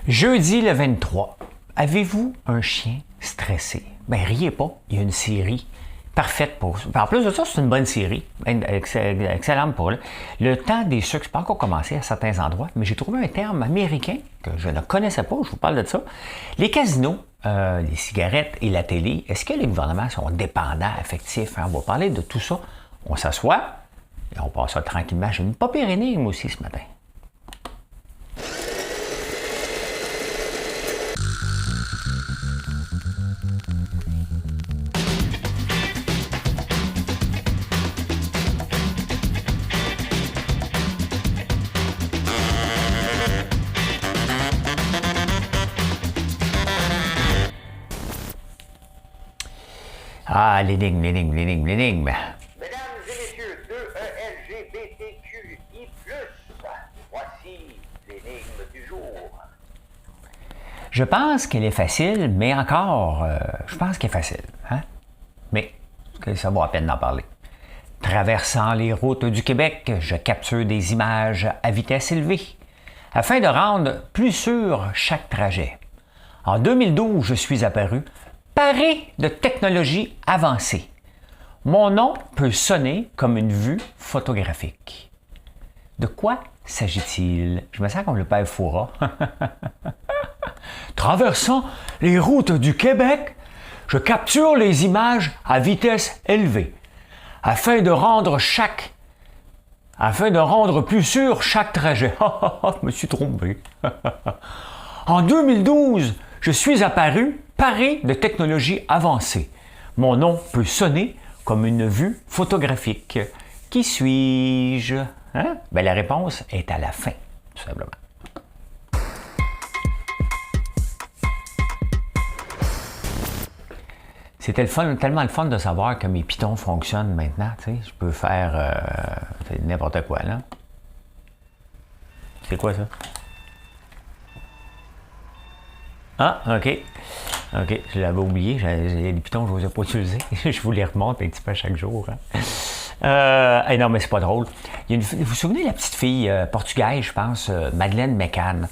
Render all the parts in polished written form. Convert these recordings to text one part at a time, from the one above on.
Jeudi le 23. Avez-vous un chien stressé? Ben, riez pas. Il y a une série parfaite pour ça. En plus de ça, c'est une bonne série. Excellente pour eux. Le temps des sucres, c'est pas encore commencé à certains endroits, mais j'ai trouvé un terme américain que je ne connaissais pas. Je vous parle de ça. Les casinos, les cigarettes et la télé, est-ce que les gouvernements sont dépendants, affectifs? On va parler de tout ça. On s'assoit et on passe ça tranquillement. J'ai une pas pire énigme aussi ce matin. Ah, l'énigme. Mesdames et messieurs de LGBTQI+, voici l'énigme du jour. Je pense qu'elle est facile, mais encore, je pense qu'elle est facile. Hein? Mais ça vaut à peine d'en parler. Traversant les routes du Québec, je capture des images à vitesse élevée afin de rendre plus sûr chaque trajet. En 2012, je suis apparu paré de technologies avancées. Mon nom peut sonner comme une vue photographique. De quoi s'agit-il? Je me sens comme le père Fouras. Traversant les routes du Québec, je capture les images à vitesse élevée afin de rendre plus sûr chaque trajet. Je me suis trompé. En 2012, je suis apparu paré de technologies avancées. Mon nom peut sonner comme une vue photographique. Qui suis-je? Hein? Ben, la réponse est à la fin, tout simplement. C'était tellement le fun de savoir que mes pitons fonctionnent maintenant. Tu sais, je peux faire n'importe quoi, là. C'est quoi ça? Ah, OK. OK, je l'avais oublié. Les pitons, je ne les ai pas utilisés. Je vous les remonte un petit peu chaque jour. Hein. Non, mais c'est pas drôle. Vous vous souvenez de la petite fille portugaise, je pense, Madeleine McCann?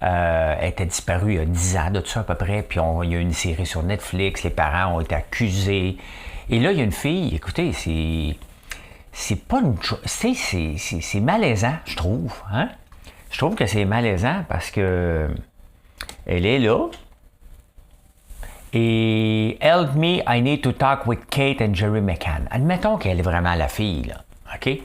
Elle était disparue il y a 10 ans, de tout ça à peu près. Puis il y a eu une série sur Netflix. Les parents ont été accusés. Et là, il y a une fille, écoutez, c'est pas une chose. C'est malaisant, je trouve. Hein? Je trouve que c'est malaisant parce que elle est là. Et Help me, I need to talk with Kate and Jerry McCann. Admettons qu'elle est vraiment la fille, là. OK?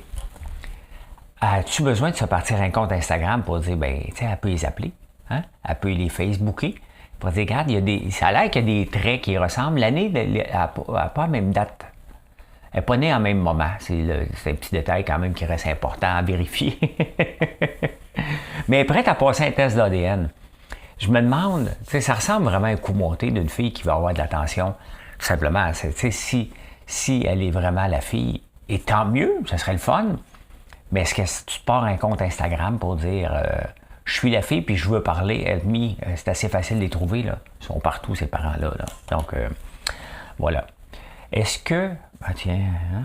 As-tu besoin de se partir un compte Instagram pour dire, ben, tu sais, elle peut les appeler, hein? Elle peut les Facebooker. Pour dire, regarde, ça a l'air qu'il y a des traits qui ressemblent. L'année, elle n'a pas la même date. Elle n'est pas née en même moment. C'est un petit détail quand même qui reste important à vérifier. Mais elle est prête à passer un test d'ADN. Je me demande, tu sais, ça ressemble vraiment à un coup monté d'une fille qui va avoir de l'attention. Tout simplement, tu sais, si elle est vraiment la fille, et tant mieux, ça serait le fun. Mais est-ce que tu te pars un compte Instagram pour dire je suis la fille puis je veux parler, help me, c'est assez facile de les trouver, là. Ils sont partout, ces parents-là. Là. Donc, voilà. Est-ce que. Ah, tiens, hein?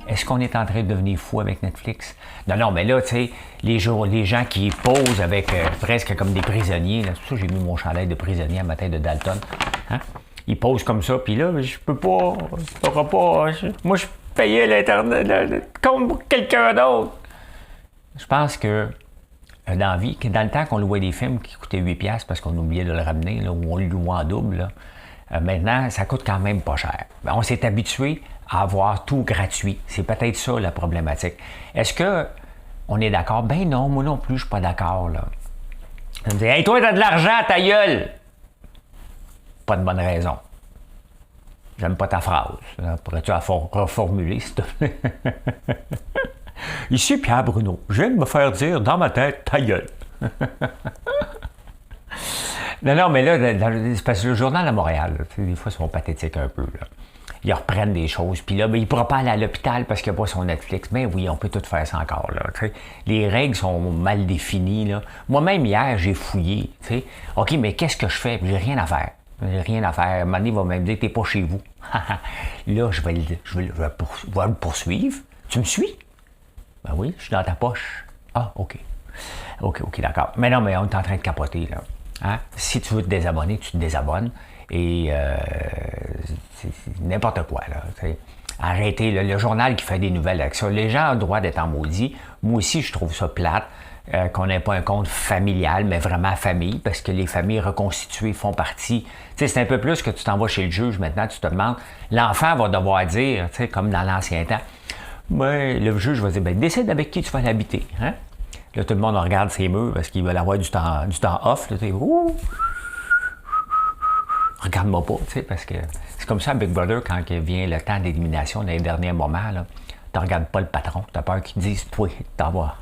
Est-ce qu'on est en train de devenir fou avec Netflix? Non, mais là, tu sais, les gens qui posent avec presque comme des prisonniers, là, c'est pour ça que j'ai mis mon chandail de prisonnier à matin de Dalton. Hein? Ils posent comme ça, puis là, je peux pas, moi, je payais l'Internet, le compte pour quelqu'un d'autre. Je pense que dans la vie, dans le temps qu'on louait des films qui coûtaient 8$ parce qu'on oubliait de le ramener, là, ou on le louait en double, là, maintenant, ça coûte quand même pas cher. Ben, on s'est habitué à avoir tout gratuit. C'est peut-être ça la problématique. Est-ce que on est d'accord? Ben non, moi non plus, je suis pas d'accord, là. Je me dis, hey, toi, t'as de l'argent, ta gueule! Pas de bonne raison. J'aime pas ta phrase. Pourrais-tu la reformuler, s'il te plaît? Ici, Pierre Bruno. Je viens de me faire dire dans ma tête, ta gueule. Non, mais là, c'est parce que le journal à Montréal, là, des fois, ils sont pathétiques un peu, là. Ils reprennent des choses, puis là, ben, il ne pourra pas aller à l'hôpital parce qu'il n'y a pas son Netflix. Mais oui, on peut tout faire ça encore, là. T'sais. Les règles sont mal définies, là. Moi-même, hier, j'ai fouillé, t'sais. OK, mais qu'est-ce que je fais? J'ai rien à faire. J'ai rien à faire. Mané va même dire que t'es pas chez vous. Là, je vais le poursuivre. Tu me suis? Ben oui, je suis dans ta poche. Ah, OK. OK, d'accord. Mais non, mais on est en train de capoter, là. Hein? Si tu veux te désabonner, tu te désabonnes. Et c'est n'importe quoi, là. T'sais. Arrêtez, là, le journal qui fait des nouvelles avec ça. Les gens ont le droit d'être en maudit. Moi aussi, je trouve ça plate. Qu'on n'ait pas un compte familial, mais vraiment famille, parce que les familles reconstituées font partie. Tu sais, c'est un peu plus que tu t'en vas chez le juge maintenant, tu te demandes, l'enfant va devoir dire, tu sais, comme dans l'ancien temps, ben, le juge va dire, ben, décide avec qui tu vas l'habiter. Hein? Là, tout le monde regarde ses murs parce qu'ils veulent avoir du temps off. Là, ouh, regarde-moi pas, tu sais, parce que c'est comme ça à Big Brother quand il vient le temps d'élimination dans les derniers moments. Tu ne regardes pas le patron, tu as peur qu'il te dise, toi, t'en vas.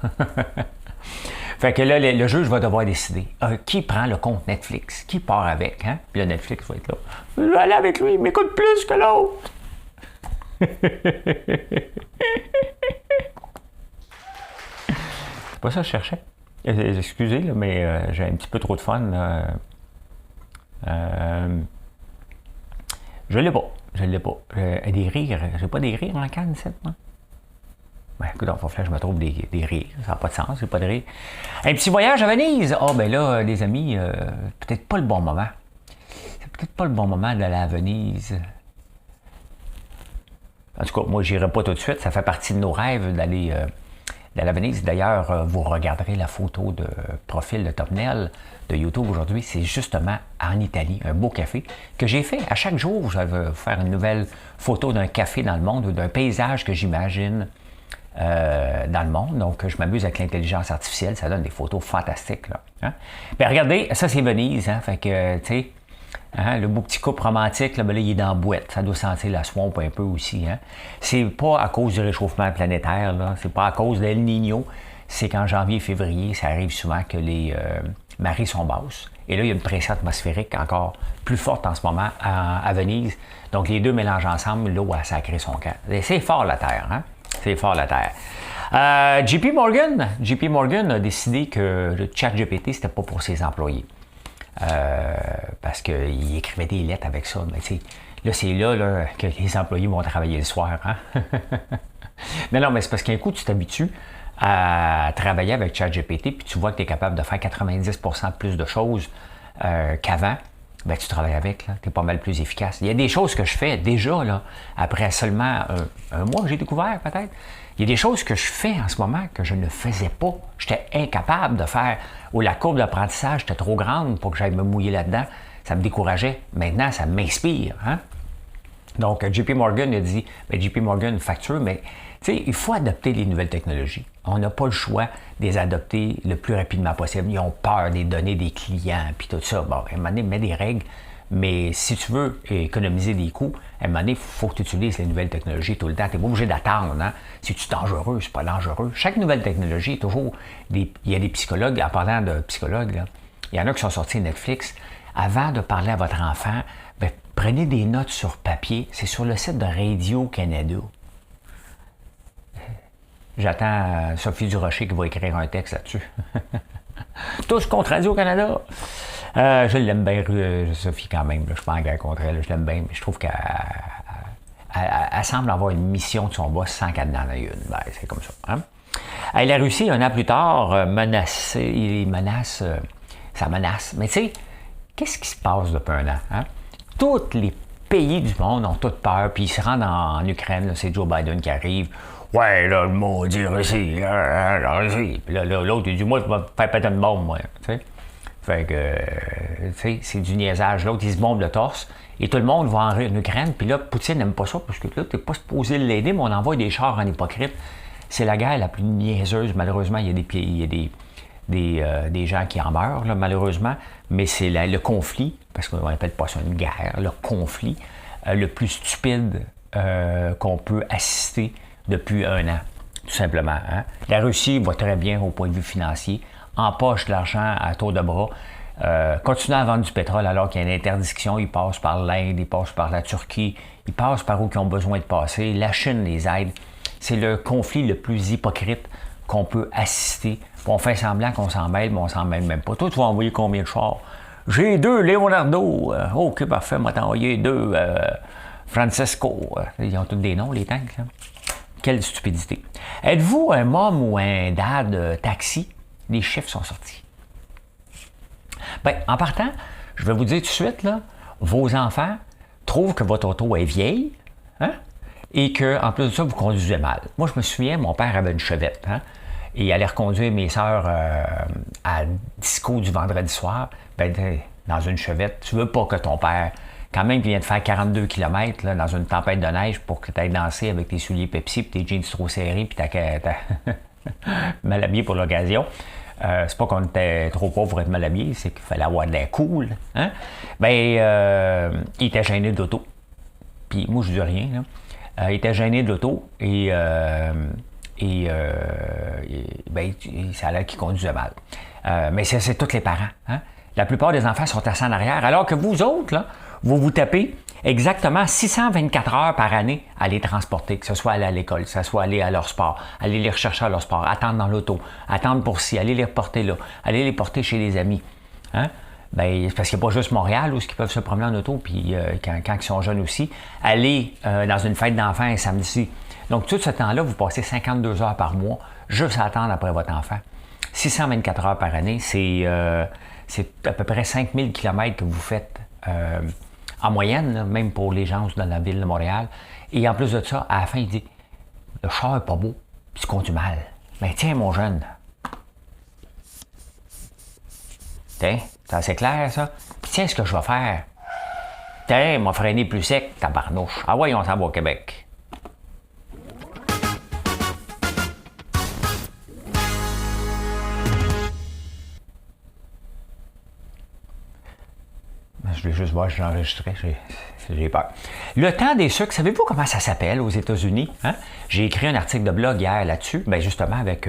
Fait que là, le juge va devoir décider qui prend le compte Netflix, qui part avec, hein? Puis le Netflix va être là. Je vais aller avec lui, il m'écoute plus que l'autre. C'est pas ça que je cherchais. Excusez, là, mais j'ai un petit peu trop de fun. Je l'ai pas. Des rires. J'ai pas des rires en canne, cette moi. Ben, écoute, il faut que je me trouve des rires. Ça n'a pas de sens, c'est pas de rire. Un petit voyage à Venise. Ah, ben là, les amis, peut-être pas le bon moment. C'est peut-être pas le bon moment d'aller à Venise. En tout cas, moi, j'irai pas tout de suite. Ça fait partie de nos rêves d'aller à Venise. D'ailleurs, vous regarderez la photo de profil de thumbnail de YouTube aujourd'hui. C'est justement en Italie, un beau café que j'ai fait. À chaque jour, je vais faire une nouvelle photo d'un café dans le monde ou d'un paysage que j'imagine dans le monde. Donc, je m'amuse avec l'intelligence artificielle. Ça donne des photos fantastiques. Là, hein? Bien, regardez, ça, c'est Venise. Hein? Fait que, tu sais, hein, le beau petit couple romantique, là, ben là, il est dans la boîte. Ça doit sentir la swamp un peu aussi. Hein? C'est pas à cause du réchauffement planétaire. Là. C'est pas à cause d'El Niño. C'est qu'en janvier, février, ça arrive souvent que les marées sont basses. Et là, il y a une pression atmosphérique encore plus forte en ce moment à Venise. Donc, les deux mélangent ensemble. L'eau a sacré son camp. Et c'est fort, la Terre. Hein? C'est fort la Terre. JP Morgan a décidé que le ChatGPT, c'était pas pour ses employés. Parce qu'il écrivait des lettres avec ça. Mais là, c'est là que les employés vont travailler le soir. Hein? non, mais c'est parce qu'un coup, tu t'habitues à travailler avec ChatGPT, puis tu vois que tu es capable de faire 90% plus de choses qu'avant. Ben, tu travailles avec, tu es pas mal plus efficace. Il y a des choses que je fais déjà, là, après seulement un mois que j'ai découvert, peut-être. Il y a des choses que je fais en ce moment que je ne faisais pas. J'étais incapable de faire. Ou la courbe d'apprentissage était trop grande pour que j'aille me mouiller là-dedans. Ça me décourageait. Maintenant, ça m'inspire. Hein? Donc, JP Morgan a dit, ben, JP Morgan facture, mais il faut adopter les nouvelles technologies. On n'a pas le choix de les adopter le plus rapidement possible. Ils ont peur des données des clients, puis tout ça. Bon, à un moment donné, mets des règles, mais si tu veux économiser des coûts, à un moment donné, il faut que tu utilises les nouvelles technologies tout le temps. Tu n'es pas obligé d'attendre. Hein? C'est-tu dangereux? C'est pas dangereux. Chaque nouvelle technologie est toujours... Il y a des psychologues, en parlant de psychologues, là, il y en a qui sont sortis de Netflix. Avant de parler à votre enfant, ben, prenez des notes sur papier. C'est sur le site de Radio-Canada. J'attends Sophie Durocher qui va écrire un texte là-dessus. Tous contre Radio-Canada. Je l'aime bien, Sophie, quand même. Là. Je ne suis pas en guerre contre elle. Je l'aime bien, mais je trouve qu'elle semble avoir une mission de son boss sans qu'elle n'en ait une. Ben, c'est comme ça. Hein? La Russie, un an plus tard, ça menace. Mais tu sais, qu'est-ce qui se passe depuis un an? Hein? Tous les pays du monde ont toute peur, puis ils se rendent en Ukraine. Là, c'est Joe Biden qui arrive. Ouais, là, le maudit Russie, Russie. Puis là, l'autre, il dit, moi, je vais faire péter une bombe, moi. T'sais? Fait que, tu sais, c'est du niaisage. L'autre, il se bombe le torse. Et tout le monde va en Ukraine. Puis là, Poutine n'aime pas ça, parce que là, t'es pas supposé l'aider, mais on envoie des chars en hypocrite. C'est la guerre la plus niaiseuse. Malheureusement, il y a des gens qui en meurent, là, malheureusement. Mais c'est le conflit, parce qu'on n'appelle pas ça une guerre, le conflit le plus stupide qu'on peut assister depuis un an, tout simplement. Hein? La Russie va très bien au point de vue financier, empoche de l'argent à tour de bras, continue à vendre du pétrole alors qu'il y a une interdiction, ils passent par l'Inde, ils passent par la Turquie, ils passent par où ils ont besoin de passer, la Chine les aide. C'est le conflit le plus hypocrite qu'on peut assister. On fait semblant qu'on s'en mêle, mais on s'en mêle même pas. Toi, tu vas envoyer combien de chars? J'ai 2 Leonardo. OK, parfait, moi t'as envoyé 2 Francesco. Ils ont tous des noms, les tanks. Là. Quelle stupidité. Êtes-vous un mom ou un dad taxi? Les chiffres sont sortis. Bien, en partant, je vais vous dire tout de suite, là, vos enfants trouvent que votre auto est vieille, hein, et qu'en plus de ça, vous conduisez mal. Moi, je me souviens, mon père avait une Chevette, hein, et il allait reconduire mes sœurs à disco du vendredi soir. Ben, dans une Chevette, tu veux pas que ton père, quand même, qui vient de faire 42 km là, dans une tempête de neige pour que tu ailles danser avec tes souliers Pepsi, puis tes jeans trop serrés, puis ta mal habillé pour l'occasion. C'est pas qu'on était trop pauvre pour être mal habillé, c'est qu'il fallait avoir de l'air cool. Hein? Ben, il était gêné de l'auto. Puis moi, je dis rien. Là. Il était gêné de l'auto et ben, ça a l'air qu'il conduisait mal. Mais c'est tous les parents. Hein? La plupart des enfants sont assis en arrière, alors que vous autres, là, vous tapez exactement 624 heures par année à les transporter, que ce soit aller à l'école, que ce soit aller à leur sport, aller les rechercher à leur sport, attendre dans l'auto, attendre pour ci, aller les reporter là, aller les porter chez les amis. Hein? Ben, parce qu'il n'y a pas juste Montréal où ils peuvent se promener en auto, puis quand ils sont jeunes aussi, aller dans une fête d'enfants un samedi. Donc, tout ce temps-là, vous passez 52 heures par mois juste à attendre après votre enfant. 624 heures par année, c'est à peu près 5000 km que vous faites en moyenne, là, même pour les gens dans la ville de Montréal. Et en plus de ça, à la fin, il dit « Le char n'est pas beau, puis tu conduis mal. » Mais tiens, mon jeune. Tiens, c'est assez clair, ça? Puis tiens, ce que je vais faire. Tiens, m'a freiné plus sec, tabarnouche. Ah ouais, on s'en va au Québec. Je vais juste voir, je l'ai enregistré, j'ai peur. Le temps des sucres, savez-vous comment ça s'appelle aux États-Unis? Hein? J'ai écrit un article de blog hier là-dessus, bien justement avec,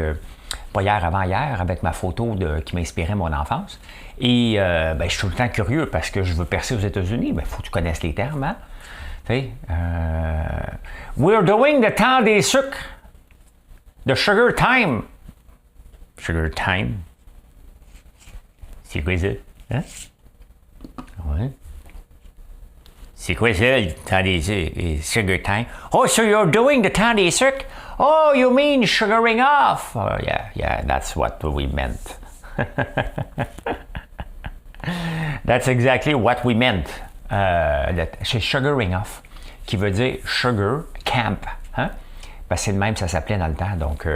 pas hier, avant-hier, avec ma photo qui m'inspirait mon enfance. Et ben, je suis tout le temps curieux parce que je veux percer aux États-Unis, il faut que tu connaisses les termes. Hein? We're doing the temps des sucres. The sugar time. Sugar time. C'est quoi ça? Hein? Ouais. C'est quoi ça, le temps des sugar time? Oh, so you're doing the temps des sucres? Oh, you mean sugaring off? Oh, yeah, that's what we meant. That's exactly what we meant. C'est sugaring off, qui veut dire sugar camp. Hein? Parce que c'est le même, ça s'appelait dans le temps. Donc,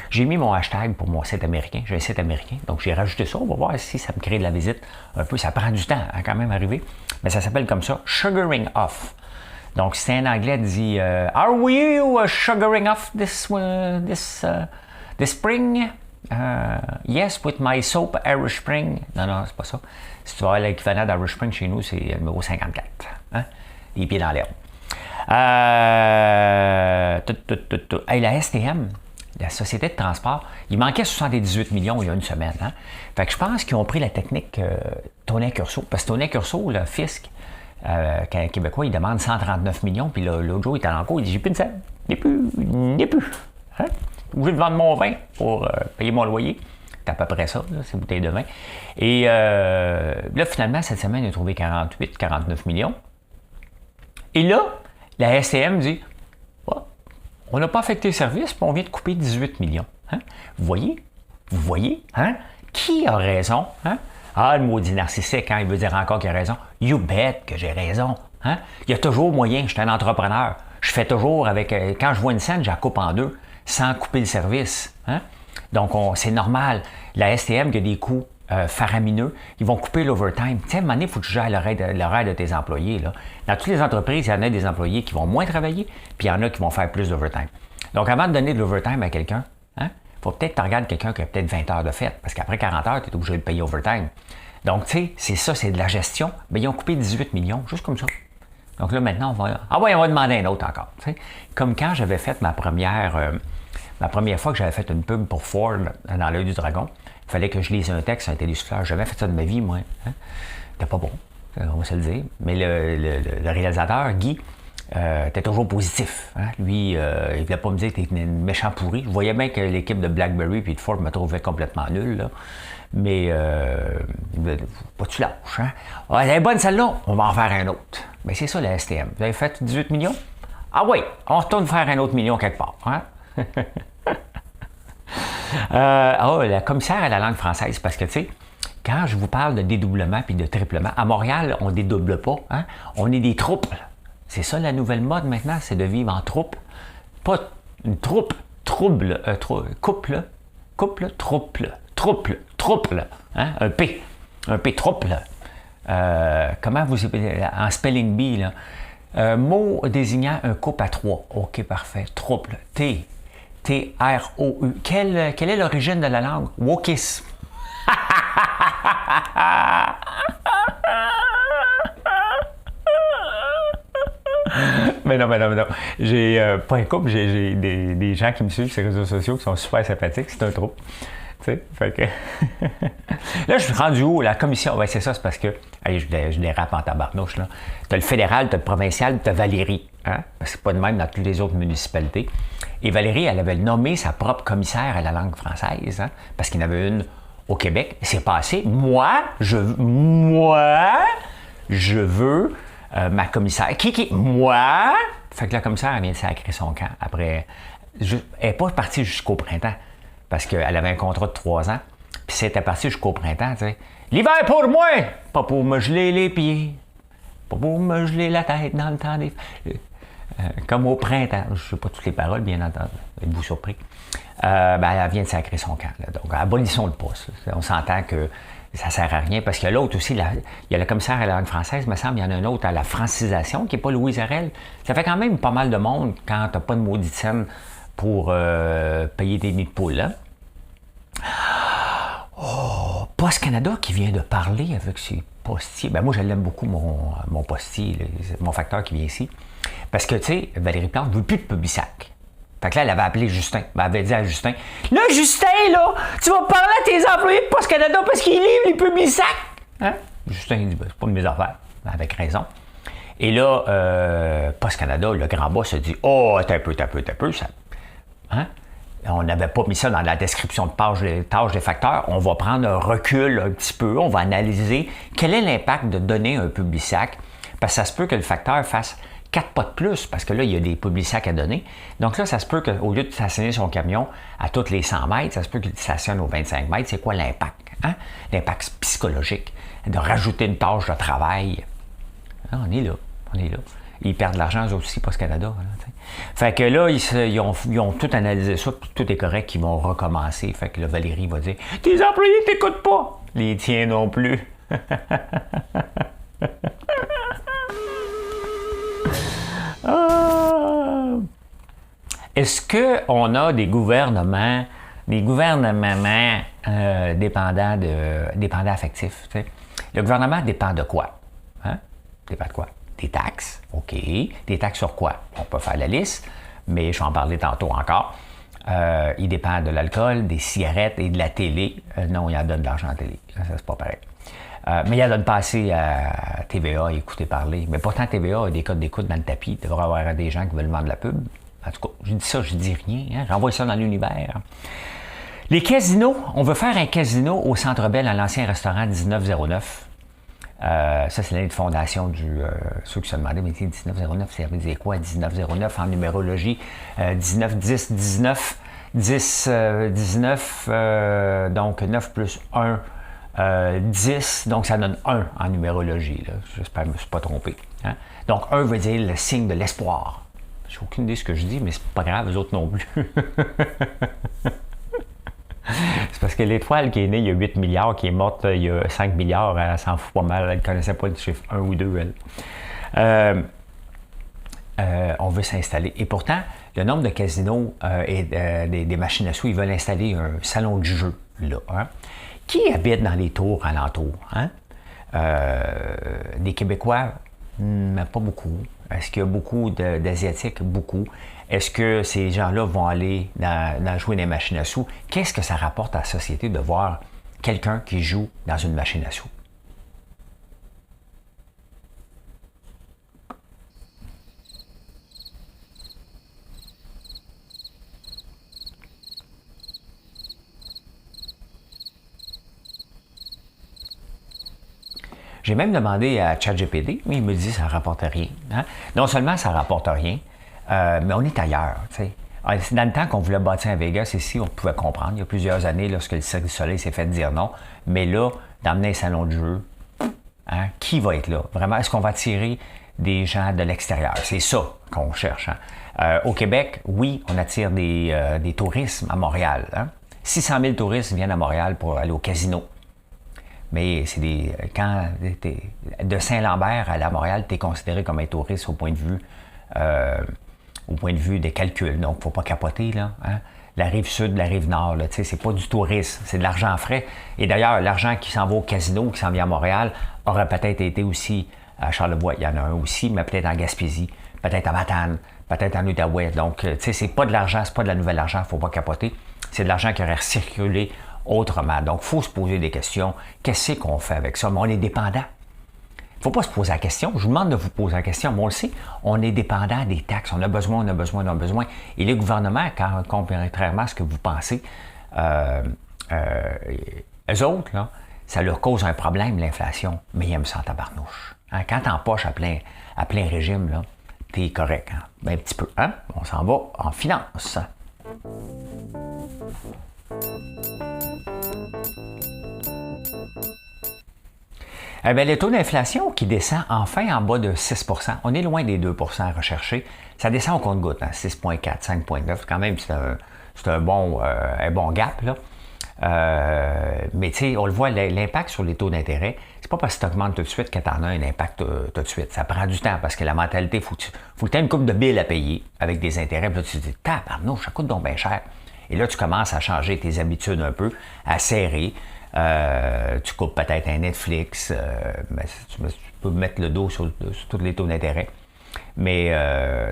j'ai mis mon hashtag pour mon site américain. J'ai un site américain. Donc, j'ai rajouté ça. On va voir si ça me crée de la visite un peu. Ça prend du temps à quand même arriver. Mais ça s'appelle comme ça, sugaring off. Donc, si un anglais dit Are you sugaring off this spring? Yes, with my soap Irish Spring. Non, c'est pas ça. Si tu vas à l'équivalent d'Irish Spring chez nous, c'est le numéro 54. Hein? Les pieds dans l'herbe. Hey, la STM, la Société de transport, il manquait 78 millions il y a une semaine. Hein? Fait que je pense qu'ils ont pris la technique Tonnet-Curso. Parce que Tonnet-Curso, le fisc québécois, il demande 139 millions. Puis l'autre jour, il était en cours, il dit j'ai plus de scène. Il n'y a plus. Hein? Je suis obligé de vendre mon vin pour payer mon loyer. C'est à peu près ça, là, ces bouteilles de vin. Et là, finalement, cette semaine, il a trouvé 48-49 millions. Et là, la STM dit oh, on n'a pas affecté le service, puis on vient de couper 18 millions. Hein? Vous voyez? Hein? Qui a raison? Hein? Ah, le maudit narcissique, hein? Il veut dire encore qu'il a raison. You bet que j'ai raison. Hein? Il y a toujours moyen, je suis un entrepreneur. Je fais toujours avec. Quand je vois une scène, je la coupe en deux, sans couper le service. Hein? Donc, c'est normal. La STM, qui a des coûts faramineux, ils vont couper l'overtime. Tu sais, à un moment donné, il faut que tu gères l'horaire de tes employés. Là. Dans toutes les entreprises, il y en a des employés qui vont moins travailler, puis il y en a qui vont faire plus d'overtime. Donc, avant de donner de l'overtime à quelqu'un, il faut peut-être que tu regardes quelqu'un qui a peut-être 20 heures de fête, parce qu'après 40 heures, tu es obligé de payer overtime. Donc, tu sais, c'est ça, c'est de la gestion. Mais ils ont coupé 18 millions, juste comme ça. Donc là, maintenant, on va demander un autre encore. Tu sais. Comme quand j'avais fait ma première fois que j'avais fait une pub pour Ford dans l'œil du dragon, il fallait que je lise un texte sur un télésuffleur. J'avais fait ça de ma vie, moi. Hein? C'était pas bon, on va se le dire. Mais le réalisateur, Guy, était toujours positif. Hein? Lui, il ne voulait pas me dire que t'es une méchant pourri. Je voyais bien que l'équipe de BlackBerry et de Ford me trouvait complètement nul. Là. Mais, pas tu lâches. Hein? Ah, elle est bonne celle-là, on va en faire un autre. Bien, c'est ça, la STM. Vous avez fait 18 millions? Ah oui, on retourne faire un autre million quelque part. Hein? La commissaire à la langue française, parce que, tu sais, quand je vous parle de dédoublement puis de triplement, à Montréal, on ne dédouble pas, hein? On est des troupes. C'est ça la nouvelle mode maintenant, c'est de vivre en troupe. Pas une troupe, trouble, couple, trouple, hein? Un P, trouple. Comment vous en spelling bee, là? Mot désignant un couple à trois. OK, parfait. Trouple. T-R-O-U. Quelle est l'origine de la langue? Wokisme. Mais non. J'ai pas un couple, j'ai des gens qui me suivent sur les réseaux sociaux qui sont super sympathiques. C'est un troupe. Tu sais, fait que... Là, je suis rendu où? La commission. Ouais, c'est ça, c'est parce que... Allez, je dérape en tabarnouche, là. T'as le fédéral, t'as le provincial, t'as Valérie. Hein? Parce que c'est pas de même dans toutes les autres municipalités. Et Valérie, elle avait nommé sa propre commissaire à la langue française, hein? Parce qu'il y en avait une au Québec. C'est passé. Moi, je veux ma commissaire. Moi? Fait que la commissaire, elle vient de sacrer son camp. Après, elle n'est pas partie jusqu'au printemps. Parce qu'elle avait un contrat de 3 ans. Puis c'était parti jusqu'au printemps, tu sais. L'hiver pour moi! Pas pour me geler les pieds. Pas pour me geler la tête dans le temps des... comme au printemps. Je ne sais pas toutes les paroles, bien entendu. Êtes-vous surpris? Elle vient de sacrer son camp. Là. Donc, abolissons le poste. On s'entend que ça ne sert à rien. Parce que l'autre aussi, il y a le commissaire à la langue française, me semble, il y en a un autre à la francisation, qui n'est pas Louise Arel. Ça fait quand même pas mal de monde quand tu n'as pas de maudite scène pour payer tes nids de poule. Hein? Oh, Post Canada qui vient de parler avec ses postiers. Ben moi, je l'aime beaucoup, mon postier, mon facteur qui vient ici. Parce que, tu sais, Valérie Plante ne veut plus de Publisac. Fait que là, elle avait appelé Justin. Ben, elle avait dit à Justin, là, Justin, là, tu vas parler à tes employés de Post Canada parce qu'ils livrent les Publisac. Hein? Justin, il dit, ben, c'est pas de mes affaires. Avec raison. Et là, Post Canada, le grand boss se dit, oh, t'as un peu, ça. Hein? On n'avait pas mis ça dans la description de tâches des facteurs. On va prendre un recul un petit peu. On va analyser quel est l'impact de donner un Publisac. Parce que ça se peut que le facteur fasse 4 pas de plus, parce que là, il y a des Publisacs à donner. Donc là, ça se peut qu'au lieu de stationner son camion à tous les 100 mètres, ça se peut qu'il stationne aux 25 mètres. C'est quoi l'impact? Hein? L'impact psychologique de rajouter une tâche de travail. Ah, on est là. Ils perdent de l'argent eux aussi, Post Canada. Là, fait que là, ils ont tout analysé ça, puis tout est correct, ils vont recommencer. Fait que là, Valérie va dire « Tes employés t'écoutent pas! » Les tiens non plus. Est-ce qu'on a des gouvernements dépendants affectifs? T'sais? Le gouvernement dépend de quoi? Hein? Dépend de quoi? Des taxes, OK. Des taxes sur quoi? On peut faire la liste, mais je vais en parler tantôt encore. Il dépend de l'alcool, des cigarettes et de la télé. Non, il en donne de l'argent à la télé. Ça, c'est pas pareil. Mais il en donne pas assez à TVA, écouter parler. Mais pourtant, TVA a des codes d'écoute dans le tapis. Il devrait y avoir des gens qui veulent vendre de la pub. En tout cas, je dis ça, je dis rien. Hein? Renvoie ça dans l'univers. Les casinos, on veut faire un casino au Centre Bell à l'ancien restaurant 1909. Ça, c'est l'année de fondation du... ceux qui se demandaient, mais 1909, ça veut dire quoi? 1909 en numérologie. 19, 10, 19, 10, 19, donc 9 plus 1, 10, donc ça donne 1 en numérologie. Là. J'espère que je ne me suis pas trompé. Hein? Donc 1 veut dire le signe de l'espoir. J'ai aucune idée de ce que je dis, mais c'est pas grave, les autres non plus. C'est parce que l'étoile qui est née il y a 8 milliards, qui est morte il y a 5 milliards, elle s'en fout pas mal, elle ne connaissait pas le chiffre 1 ou 2, elle. On veut s'installer. Et pourtant, le nombre de casinos et des machines à sous, ils veulent installer un salon de jeu là. Hein? Qui habite dans les tours alentours? Hein? Des Québécois? Pas beaucoup. Est-ce qu'il y a beaucoup d'Asiatiques? Beaucoup. Est-ce que ces gens-là vont aller dans jouer des machines à sous? Qu'est-ce que ça rapporte à la société de voir quelqu'un qui joue dans une machine à sous? J'ai même demandé à ChatGPT, mais il me dit que ça ne rapporte rien. Hein? Non seulement ça ne rapporte rien, mais on est ailleurs. T'sais. Dans le temps qu'on voulait bâtir à Vegas, ici, on pouvait comprendre. Il y a plusieurs années, lorsque le Cirque du Soleil s'est fait dire non. Mais là, d'emmener un salon de jeu, hein, qui va être là? Vraiment, est-ce qu'on va attirer des gens de l'extérieur? C'est ça qu'on cherche. Hein. Au Québec, oui, on attire des tourismes à Montréal. Hein. 600 000 touristes viennent à Montréal pour aller au casino. Mais c'est quand de Saint-Lambert à Montréal, tu es considéré comme un touriste au point de vue des calculs. Donc, il ne faut pas capoter, là. Hein? La rive sud, la rive nord, là, c'est pas du tourisme, c'est de l'argent frais. Et d'ailleurs, l'argent qui s'en va au casino, qui s'en vient à Montréal, aurait peut-être été aussi à Charlevoix. Il y en a un aussi, mais peut-être en Gaspésie, peut-être à Matane, peut-être en Outaouais. Donc, c'est pas de l'argent, c'est pas de la nouvelle argent, il ne faut pas capoter. C'est de l'argent qui aurait circulé autrement. Donc, il faut se poser des questions. Qu'est-ce qu'on fait avec ça? Mais on est dépendant. Il ne faut pas se poser la question. Je vous demande de vous poser la question. Moi, on le sait, on est dépendant des taxes. On a besoin. Et les gouvernements, contrairement à ce que vous pensez, eux autres, là, ça leur cause un problème, l'inflation, mais ils aiment ça en tabarnouche. Hein? Quand t'es en poche à plein régime, là, t'es correct. Hein? Ben, un petit peu. Hein? On s'en va en finance. Le taux d'inflation qui descend enfin en bas de 6 %. On est loin des 2 % recherchés. Ça descend au compte-gouttes, hein, 6,4, 5,9. Quand même, c'est un bon gap, là. Mais tu sais, on le voit, l'impact sur les taux d'intérêt, c'est pas parce que tu augmentes tout de suite que tu en as un impact tout de suite. Ça prend du temps parce que la mentalité, faut que tu aies une coupe de billes à payer avec des intérêts. Puis là, tu te dis, tabarnouche, ça coûte donc bien cher. Et là, tu commences à changer tes habitudes un peu, à serrer. Tu coupes peut-être un Netflix, mais tu peux mettre le dos sur tous les taux d'intérêt. Mais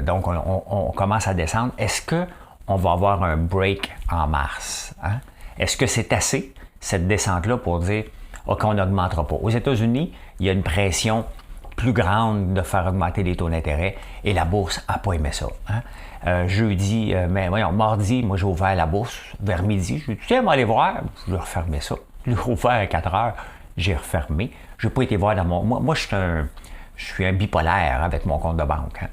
donc, on commence à descendre. Est-ce qu'on va avoir un break en mars? Hein? Est-ce que c'est assez, cette descente-là, pour dire OK, on n'augmentera pas? Aux États-Unis, il y a une pression plus grande de faire augmenter les taux d'intérêt et la bourse n'a pas aimé ça. Hein? Mardi, moi j'ai ouvert la bourse vers midi. Je dit, tiens, on va aller voir. Je vais refermer ça. Je l'ai ouvert à 4 heures. J'ai refermé. Je n'ai pas été voir dans mon. Moi je suis un bipolaire avec mon compte de banque. Hein.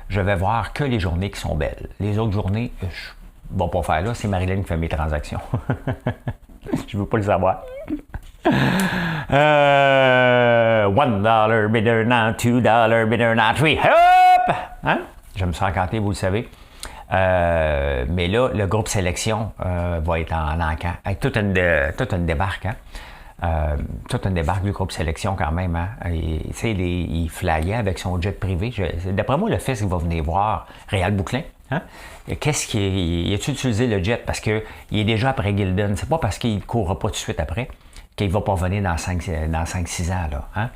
Je vais voir que les journées qui sont belles. Les autres journées, je ne vais pas faire là. C'est Marilyn qui fait mes transactions. Je ne veux pas le savoir. $1 bidder now, $2 bidder now, 3. Hop! Hein? Je me sens encanté, vous le savez. Mais là, le groupe sélection va être en encan. Avec toute une débarque. Hein? Toute une débarque du groupe sélection quand même. Hein? Il flyait avec son jet privé. D'après moi, le fils, il va venir voir Réal Bouclin. Hein? Il a-tu utilisé le jet? Parce qu'il est déjà après Gildan. C'est pas parce qu'il ne courra pas tout de suite après qu'il ne va pas venir dans 5-6 ans. Là, hein?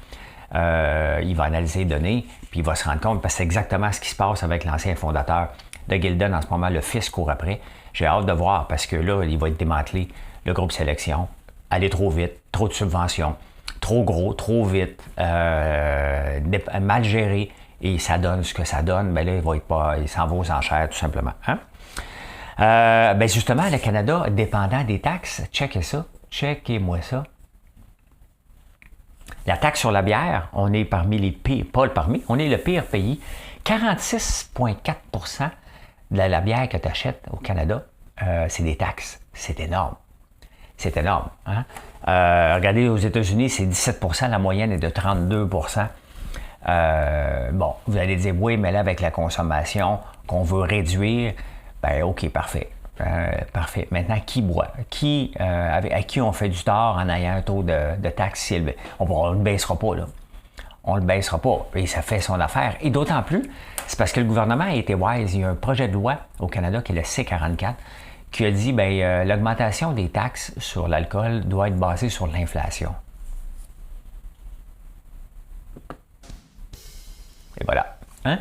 Il va analyser les données, puis il va se rendre compte, parce que c'est exactement ce qui se passe avec l'ancien fondateur de Gildan en ce moment. Le fils court après. J'ai hâte de voir, parce que là, il va être démantelé, le groupe sélection. Aller trop vite, trop de subventions, trop gros, trop vite, mal géré, et ça donne ce que ça donne. Bien là, il s'en va aux enchères, tout simplement. Hein? Justement, le Canada, dépendant des taxes, checkez ça. Checkez-moi ça. La taxe sur la bière, on est parmi les pires, on est le pire pays. 46,4 % de la bière que tu achètes au Canada, c'est des taxes. C'est énorme. C'est énorme. Hein? Regardez, aux États-Unis, c'est 17 %, la moyenne est de 32 % vous allez dire, oui, mais là, avec la consommation qu'on veut réduire, OK, parfait. Parfait. Maintenant, qui boit? À qui on fait du tort en ayant un taux de taxe si élevé? On ne le baissera pas, là. On ne le baissera pas. Et ça fait son affaire. Et d'autant plus, c'est parce que le gouvernement a été wise. Il y a un projet de loi au Canada qui est le C-44 qui a dit l'augmentation des taxes sur l'alcool doit être basée sur l'inflation. Et voilà. Hein?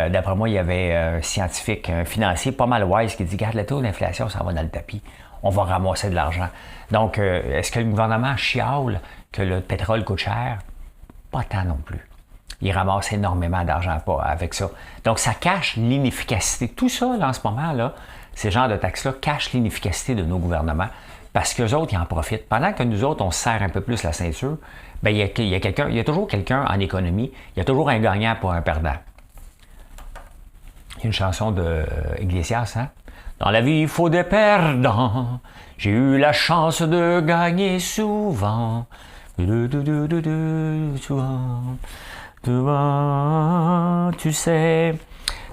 D'après moi, il y avait un scientifique, un financier pas mal wise qui dit, regarde, le taux d'inflation, ça va dans le tapis. On va ramasser de l'argent. Donc, est-ce que le gouvernement chiale que le pétrole coûte cher? Pas tant non plus. Il ramasse énormément d'argent avec ça. Donc, ça cache l'inefficacité. Tout ça, là, en ce moment, là, ces genres de taxes-là cachent l'inefficacité de nos gouvernements parce qu'eux autres, ils en profitent. Pendant que nous autres, on se serre un peu plus la ceinture, il y a toujours quelqu'un en économie, il y a toujours un gagnant pour un perdant. Il y a une chanson de Iglesias, hein? Dans la vie, il faut des perdants. J'ai eu la chance de gagner souvent. Souvent, tu sais.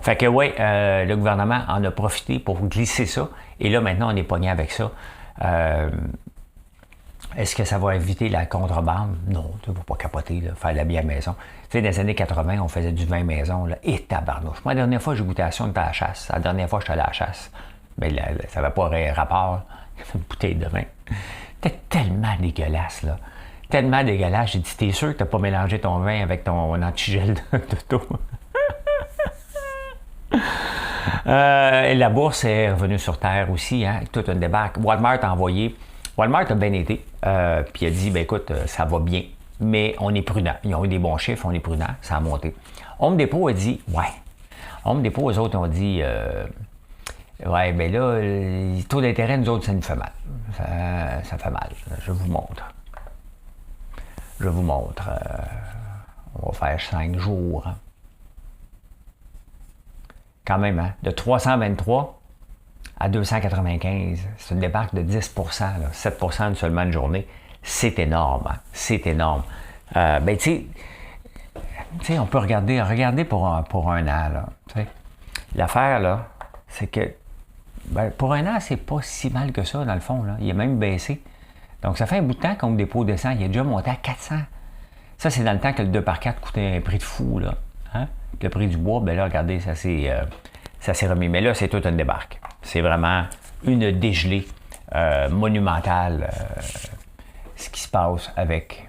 Fait que oui, le gouvernement en a profité pour glisser ça. Et là, maintenant, on est pogné avec ça. Est-ce que ça va éviter la contrebande? Non, tu ne vas pas capoter, là, faire de la bière maison. Tu sais, dans les années 80, on faisait du vin maison, là, et tabarnouche. Moi, la dernière fois, j'ai goûté à ça, on était à la chasse. La dernière fois, j'étais allé à la chasse. Mais là, ça n'avait pas rapport. Une bouteille de vin. C'était tellement dégueulasse, là. Tellement dégueulasse. J'ai dit, t'es sûr que t'as pas mélangé ton vin avec ton antigel d'auto? La bourse est revenue sur terre aussi, hein? Tout un débarque. Walmart a envoyé. Walmart a bien été, puis il a dit, ben écoute, ça va bien, mais on est prudent. Ils ont eu des bons chiffres, on est prudent, ça a monté. Home Depot a dit, ouais. Home Depot, eux autres ont dit, ouais, ben là, le taux d'intérêt, nous autres, ça nous fait mal. Ça fait mal. Je vous montre. On va faire 5 jours. Hein. Quand même, hein? De 323 à 295, c'est une débarque de 10 là, 7 de seulement une journée. C'est énorme. Hein? C'est énorme. Ben, tu sais, on peut regarder pour un an. Là, l'affaire, là, c'est que ben, pour un an, c'est pas si mal que ça, dans le fond. Là. Il a même baissé. Donc, ça fait un bout de temps qu'on dépôt descend. Il a déjà monté à 400. Ça, c'est dans le temps que le 2x4 coûtait un prix de fou. Là. Hein? Le prix du bois, ben là, regardez, ça s'est remis. Mais là, c'est toute une débarque. C'est vraiment une dégelée monumentale, ce qui se passe avec...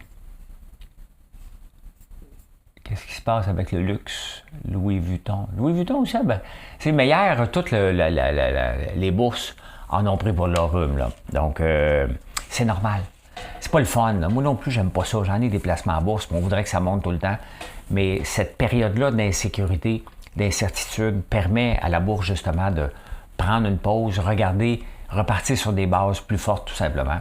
Qu'est-ce qui se passe avec le luxe? Louis Vuitton. Louis Vuitton aussi, ben, c'est meilleur. Toutes les bourses en ont pris pour leur rhume. Là. Donc, c'est normal. C'est pas le fun. Là. Moi non plus, j'aime pas ça. J'en ai des placements en bourse, mais on voudrait que ça monte tout le temps. Mais cette période-là d'insécurité, d'incertitude, permet à la bourse, justement, de prendre une pause, regarder, repartir sur des bases plus fortes, tout simplement.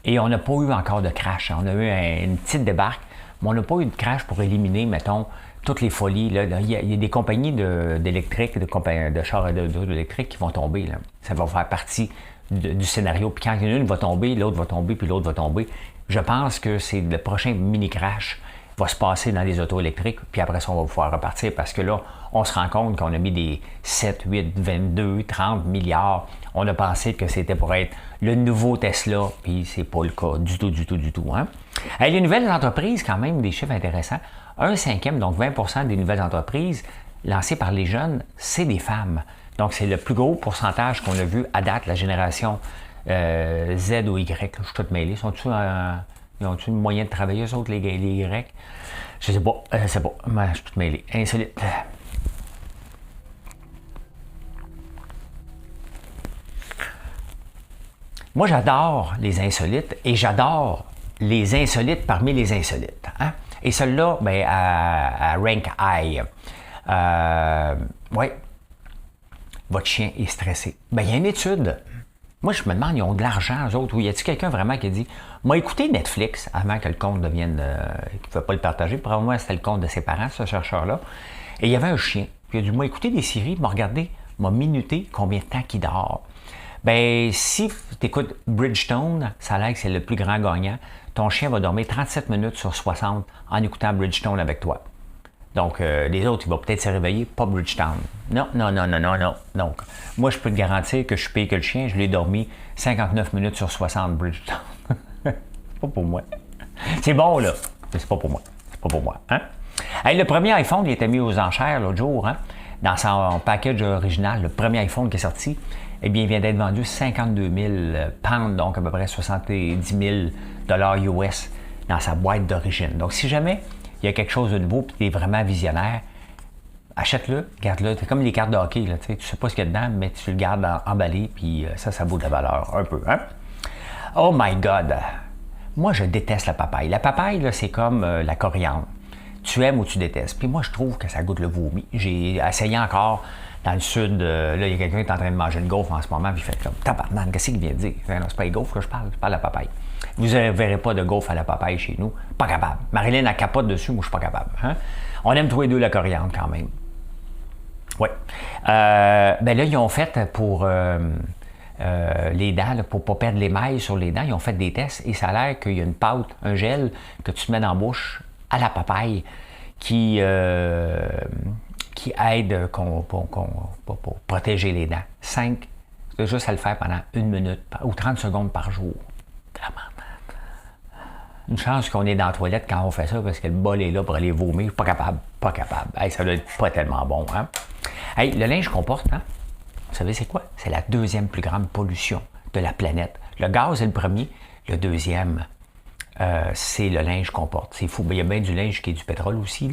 Et on n'a pas eu encore de crash. On a eu une petite débarque, mais on n'a pas eu de crash pour éliminer, mettons, toutes les folies. Là. Il y a des compagnies d'électrique, de chars électriques qui vont tomber. Là. Ça va faire partie du scénario. Puis quand une va tomber, l'autre va tomber, puis l'autre va tomber. Je pense que c'est le prochain mini-crash va se passer dans les autos électriques, puis après ça, on va pouvoir repartir parce que là, on se rend compte qu'on a mis des 7, 8, 22, 30 milliards. On a pensé que c'était pour être le nouveau Tesla, puis c'est pas le cas du tout. Hein? Les nouvelles entreprises, quand même, des chiffres intéressants. 1/5, donc 20% des nouvelles entreprises lancées par les jeunes, c'est des femmes. Donc, c'est le plus gros pourcentage qu'on a vu à date, la génération Z ou Y. Je suis tout mêlé. Ils ont-tu une moyenne de travailler, eux autres, les Y? Je sais pas. Moi, je suis tout mêlé. Insolite. Moi, j'adore les insolites et j'adore les insolites parmi les insolites. Hein? Et celle-là, ben, à rank high. Oui. Votre chien est stressé. Ben, il y a une étude. Moi, je me demande, ils ont de l'argent, eux autres, ou y a-t-il quelqu'un vraiment qui a dit « M'a écouté Netflix avant que le compte devienne... qu'il ne pouvait pas le partager. » Probablement, c'était le compte de ses parents, ce chercheur-là. Et il y avait un chien. Puis il a dit « M'a écouté des séries, m'a regardé, m'a minuté combien de temps qu'il dort. » Ben, si tu écoutes Bridgestone, ça a l'air que c'est le plus grand gagnant. Ton chien va dormir 37 minutes sur 60 en écoutant Bridgestone avec toi. Donc, les autres, il va peut-être se réveiller, pas Bridgestone. Non. Donc, moi, je peux te garantir que je suis payé que le chien, je l'ai dormi 59 minutes sur 60 Bridgestone. C'est pas pour moi. C'est bon, là, mais c'est pas pour moi. Hein? Hey, le premier iPhone, il était mis aux enchères l'autre jour, hein? Dans son package original, le premier iPhone qui est sorti, eh bien, il vient d'être vendu 52 000 pounds, donc à peu près 70 000 $ US dans sa boîte d'origine. Donc, si jamais il y a quelque chose de nouveau et tu es vraiment visionnaire, achète-le, garde-le. C'est comme les cartes de hockey, là, tu sais pas ce qu'il y a dedans, mais tu le gardes emballé, puis ça vaut de la valeur un peu. Hein? Oh my God! Moi, je déteste la papaye. La papaye, là, c'est comme la coriandre. Tu aimes ou tu détestes. Puis moi, je trouve que ça goûte le vomi. J'ai essayé encore dans le sud. Là, il y a quelqu'un qui est en train de manger une gaufre en ce moment, puis il fait comme tabarnak, qu'est-ce qu'il vient de dire? Non, c'est pas les gaufres que je parle de la papaye. Vous ne verrez pas de gaufre à la papaye chez nous. Pas capable. Marilyn, elle capote dessus, moi, je suis pas capable. Hein? On aime tous les deux la coriandre quand même. Oui. Ben là, ils ont fait pour les dents, là, pour ne pas perdre l'émail sur les dents, ils ont fait des tests et ça a l'air qu'il y a une pâte, un gel que tu te mets dans la bouche à la papaye qui aide pour protéger les dents. 5, c'est juste à le faire pendant 1 minute ou 30 secondes par jour. Une chance qu'on est dans la toilette quand on fait ça parce que le bol est là pour aller vomir. Pas capable, pas capable. Hey, ça doit être pas tellement bon. Hein? Hey, le linge qu'on porte, hein? Vous savez c'est quoi? C'est la 2e plus grande pollution de la planète. Le gaz est le premier. Le 2e, c'est le linge qu'on porte. C'est fou. Mais il y a bien du linge qui est du pétrole aussi.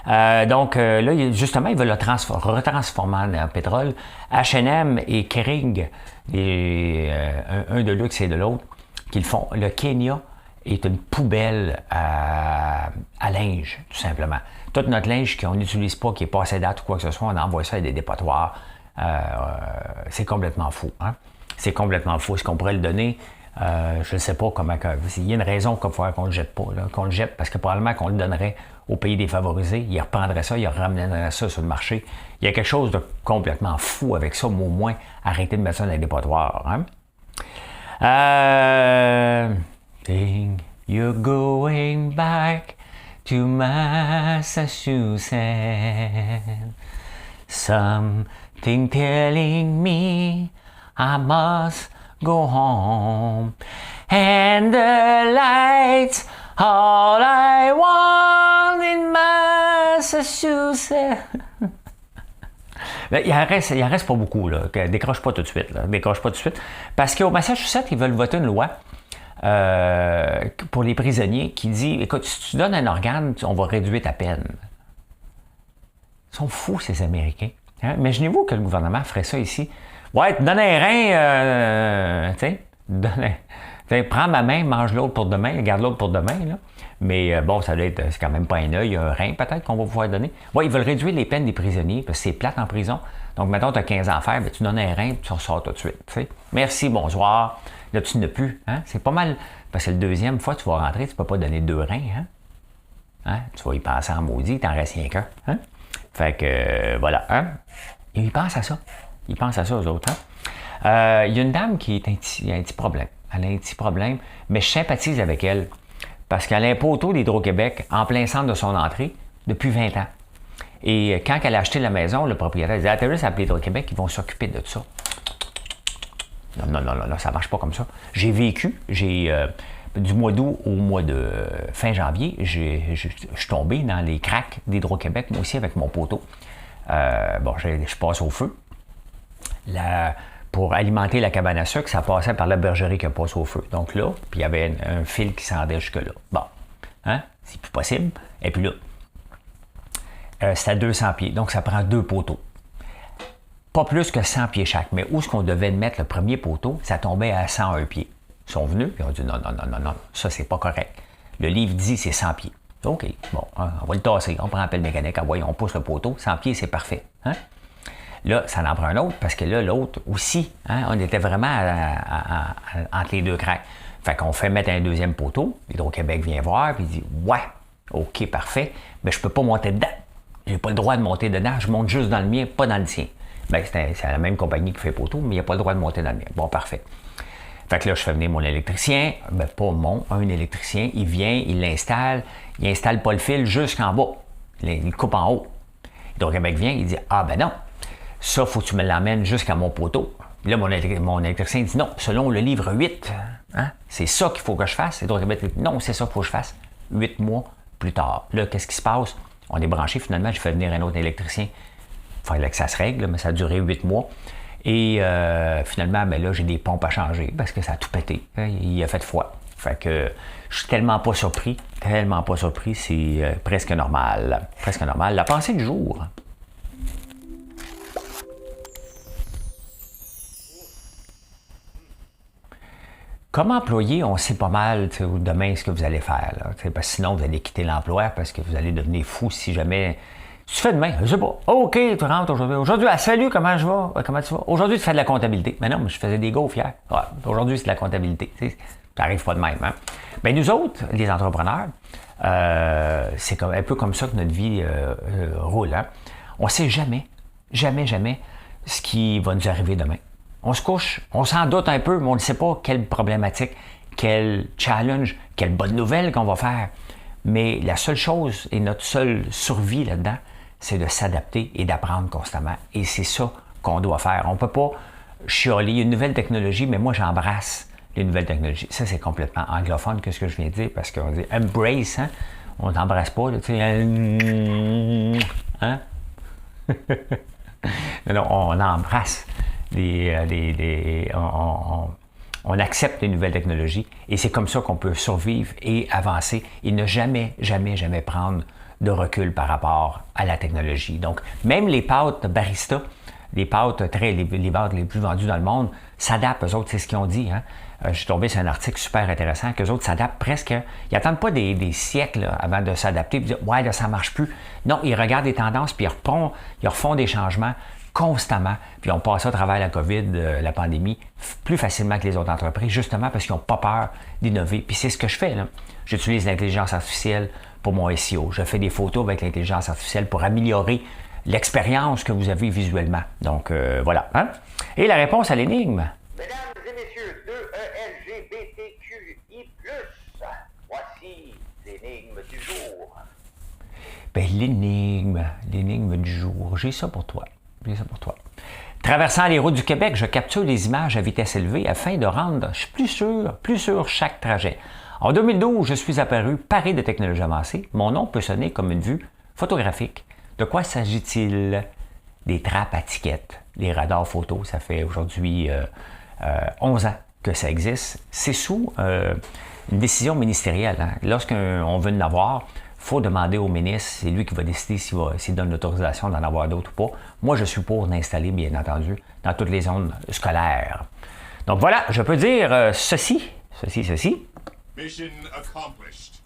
Là. Donc, là, justement, ils veulent le retransformer en pétrole. H&M et Kering, un de luxe et de l'autre, qu'ils font. Le Kenya est une poubelle à linge, tout simplement. Tout notre linge qu'on n'utilise pas, qui est passé date ou quoi que ce soit, on envoie ça à des dépotoirs. C'est complètement fou. Hein? C'est complètement fou. Est-ce qu'on pourrait le donner? Je ne sais pas comment. Il y a une raison qu'on ne le jette pas. Là, qu'on le jette parce que probablement qu'on le donnerait aux pays défavorisés. Ils reprendraient ça, ils ramèneraient ça sur le marché. Il y a quelque chose de complètement fou avec ça, mais au moins arrêter de mettre ça dans les dépotoirs. Hein? You're going back to Massachusetts. Something telling me I must go home. And the lights, all I want in Massachusetts. Il en reste pas beaucoup, là. Décroche pas tout de suite, là. Décroche pas tout de suite. Parce qu'au Massachusetts, ils veulent voter une loi pour les prisonniers qui dit, écoute, si tu donnes un organe, on va réduire ta peine. Ils sont fous, ces Américains. Hein? Imaginez-vous que le gouvernement ferait ça ici. Ouais, te donne un rein, prends ma main, mange l'autre pour demain, garde l'autre pour demain. Là. Mais bon, ça doit être, c'est quand même pas un œil, un rein peut-être qu'on va pouvoir donner. Ouais, ils veulent réduire les peines des prisonniers parce que c'est plate en prison. Donc, mettons, tu as 15 ans à faire, ben, tu donnes un rein et tu ressors tout de suite. T'sais. Merci, bonsoir. Là, tu n'as plus. Hein? C'est pas mal. Parce que la 2e fois que tu vas rentrer, tu ne peux pas donner 2 reins. Hein? Hein? Tu vas y penser en maudit, il t'en reste rien qu'un. Hein? Fait que, voilà. Hein? Et ils pensent à ça. Ils pensent à ça, aux autres. Hein? Il y a une dame qui a un petit problème. Elle a un petit problème, mais je sympathise avec elle. Parce qu'elle a un poteau d'Hydro-Québec en plein centre de son entrée depuis 20 ans. Et quand elle a acheté la maison, le propriétaire disait, t'as juste appelé Hydro-Québec, ils vont s'occuper de ça. Non, ça ne marche pas comme ça. J'ai vécu, du mois d'août au mois de fin janvier, je suis tombé dans les cracks d'Hydro-Québec, moi aussi, avec mon poteau. Je passe au feu. Pour alimenter la cabane à sucre, ça passait par la bergerie qui passe au feu. Donc là, puis il y avait un fil qui s'en rendait jusque-là. Bon, hein? C'est plus possible. Et puis là, c'est à 200 pieds, donc ça prend 2 poteaux. Pas plus que 100 pieds chaque, mais où est-ce qu'on devait mettre le premier poteau, ça tombait à 101 pieds. Ils sont venus, puis ils ont dit non, ça c'est pas correct. Le livre dit c'est 100 pieds. OK, bon, hein, on va le tasser, on prend un pelle mécanique, on pousse le poteau, 100 pieds, c'est parfait. Hein? Là, ça en prend un autre, parce que là, l'autre aussi, hein, on était vraiment entre les 2 cracks. Fait qu'on fait mettre un 2e poteau, Hydro-Québec vient voir, puis il dit « Ouais, OK, parfait, mais je peux pas monter dedans. J'ai pas le droit de monter dedans, je monte juste dans le mien, pas dans le tien. » Bien, c'est la même compagnie qui fait poteau, mais il n'y a pas le droit de monter dans le mien. Bon, parfait. Fait que là, je fais venir mon électricien, ben pas un électricien, il vient, il l'installe, il installe pas le fil jusqu'en bas, il coupe en haut. Hydro-Québec vient, il dit « Ah ben non, ça, faut que tu me l'emmènes jusqu'à mon poteau. » Là, mon électricien dit « Non, selon le livre 8, hein, c'est ça qu'il faut que je fasse. » Hydro-Québec dit « Non, c'est ça qu'il faut que je fasse. 8 mois plus tard. » Là, qu'est-ce qui se passe? On est branché, finalement, j'ai fait venir un autre électricien. Il fallait que ça se règle, mais ça a duré 8 mois. Et finalement, ben là, j'ai des pompes à changer parce que ça a tout pété. Il a fait froid. Fait que je suis tellement pas surpris, c'est presque normal. Presque normal. La pensée du jour. Comme employé, on sait pas mal demain ce que vous allez faire. Là, parce que sinon, vous allez quitter l'emploi parce que vous allez devenir fou si jamais... Tu fais demain, je sais pas. OK, tu rentres aujourd'hui. Aujourd'hui, salut, comment je vais? Comment tu vas? Aujourd'hui, tu fais de la comptabilité. Mais non, mais je faisais des gaufres hier. Ouais, aujourd'hui, c'est de la comptabilité. Ça n'arrive pas de même. Hein? Bien, nous autres, les entrepreneurs, c'est un peu comme ça que notre vie roule. Hein? On ne sait jamais jamais, jamais ce qui va nous arriver demain. On se couche, on s'en doute un peu, mais on ne sait pas quelle problématique, quel challenge, quelle bonne nouvelle qu'on va faire. Mais la seule chose et notre seule survie là-dedans, c'est de s'adapter et d'apprendre constamment. Et c'est ça qu'on doit faire. On ne peut pas chialer. Il y a une nouvelle technologie, mais moi, j'embrasse les nouvelles technologies. Ça, c'est complètement anglophone que ce que je viens de dire, parce qu'on dit « embrace hein? », on n'embrasse pas, tu sais, hein? Non, on embrasse on accepte les nouvelles technologies et c'est comme ça qu'on peut survivre et avancer et ne jamais, jamais, jamais prendre de recul par rapport à la technologie. Donc, même les pâtes barista, les pâtes les pâtes les plus vendues dans le monde, s'adaptent, eux autres, c'est ce qu'ils ont dit. Hein? Je suis tombé sur un article super intéressant, qu'eux autres s'adaptent presque. Ils n'attendent pas des siècles là, avant de s'adapter et de dire « Ouais, là, ça ne marche plus ». Non, ils regardent les tendances puis ils refont des changements constamment, puis on passe à travers la COVID, la pandémie, plus facilement que les autres entreprises, justement parce qu'ils n'ont pas peur d'innover. Puis c'est ce que je fais, là. J'utilise l'intelligence artificielle pour mon SEO. Je fais des photos avec l'intelligence artificielle pour améliorer l'expérience que vous avez visuellement. Donc, voilà. Hein? Et la réponse à l'énigme? Mesdames et messieurs, 2LGBTQI+, voici l'énigme du jour. Ben, l'énigme du jour, j'ai ça pour toi. Traversant les routes du Québec, je capture les images à vitesse élevée afin de rendre plus sûr chaque trajet. En 2012, je suis apparu paré de technologies avancées. Mon nom peut sonner comme une vue photographique. De quoi s'agit-il? Des trappes à tickets, les radars photo. Ça fait aujourd'hui 11 ans que ça existe. C'est sous une décision ministérielle. Hein. Lorsqu'on veut en avoir, il faut demander au ministre, c'est lui qui va décider s'il donne l'autorisation d'en avoir d'autres ou pas. Moi, je suis pour l'installer, bien entendu, dans toutes les zones scolaires. Donc voilà, je peux dire ceci. Mission accomplished.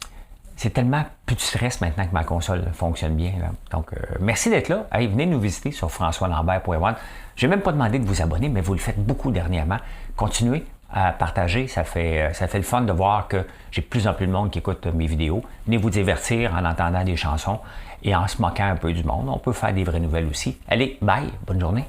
C'est tellement plus de stress maintenant que ma console fonctionne bien. Là. Donc, merci d'être là. Allez, venez nous visiter sur françoislambert.one. Je n'ai même pas demandé de vous abonner, mais vous le faites beaucoup dernièrement. Continuez à partager. Ça fait le fun de voir que j'ai de plus en plus de monde qui écoute mes vidéos. Venez vous divertir en entendant des chansons et en se moquant un peu du monde. On peut faire des vraies nouvelles aussi. Allez, bye, bonne journée.